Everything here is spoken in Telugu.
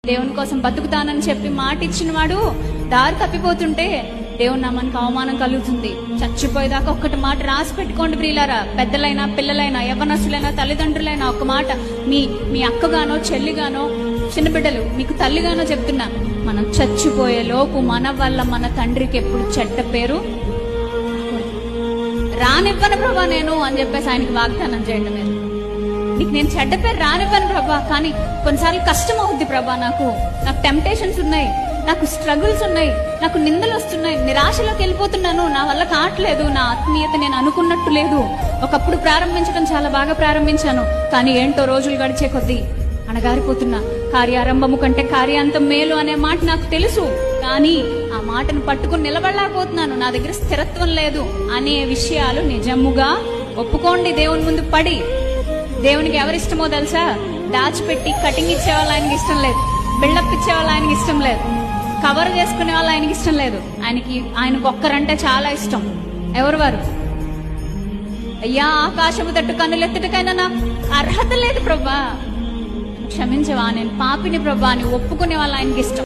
దేవుని కోసం బతుకుతానని చెప్పి మాట ఇచ్చిన వాడు దారి తప్పిపోతుంటే దేవుని నామానికి అవమానం కలుగుతుంది. చచ్చిపోయేదాకా ఒక్కటి మాట రాసి పెట్టుకోండి ప్రియులారా. పెద్దలైనా పిల్లలైనా యవ్వనస్తులైనా తల్లిదండ్రులైనా ఒక మాట మీ అక్కగానో చెల్లిగానో చిన్నబిడ్డలు మీకు తల్లిగానో చెప్తున్నా, మనం చచ్చిపోయే లోపు మన వల్ల మన తండ్రికి ఎప్పుడు చెడ్డ పేరు రానివ్వను ప్రభా నేను అని చెప్పేసి ఆయనకి వాగ్దానం చేయండి. మీరు నీకు నేను చెడ్డ పేరు రానివ్వను ప్రభా, కానీ కొన్నిసార్లు కష్టం అవుద్ది ప్రభా, నాకు టెంప్టేషన్స్ ఉన్నాయి, నాకు స్ట్రగుల్స్ ఉన్నాయి, నాకు నిందలు వస్తున్నాయి, నిరాశలోకి వెళ్ళిపోతున్నాను, నా వల్ల కావట్లేదు, నా ఆత్మీయత నేను అనుకున్నట్టు లేదు. ఒకప్పుడు ప్రారంభించడం చాలా బాగా ప్రారంభించాను, కానీ ఏంటో రోజులు గడిచే కొద్దీ అణగారిపోతున్నా. కార్యారంభము కంటే కార్యాంతం మేలు అనే మాట నాకు తెలుసు, కానీ ఆ మాటను పట్టుకుని నిలబడలేకపోతున్నాను. నా దగ్గర స్థిరత్వం లేదు అనే విషయాలు నిజముగా ఒప్పుకోండి. దేవుని ముందు పడి, దేవునికి ఎవరిష్టమో తెలుసా? దాచిపెట్టి కటింగ్ ఇచ్చే వాళ్ళు ఆయనకి ఇష్టం లేదు, బిల్డప్ ఇచ్చే వాళ్ళు ఆయనకి ఇష్టం లేదు, కవర్ చేసుకునే వాళ్ళు ఆయనకి ఇష్టం లేదు. ఆయనకు ఒక్కరంటే చాలా ఇష్టం. ఎవరు వారు? అయ్యా ఆకాశము తట్టు కన్నులెత్తుటకైనా నాకు అర్హత లేదు ప్రభా, క్షమించవా, నేను పాపిని ప్రభా అని ఒప్పుకునే వాళ్ళు ఆయనకి ఇష్టం.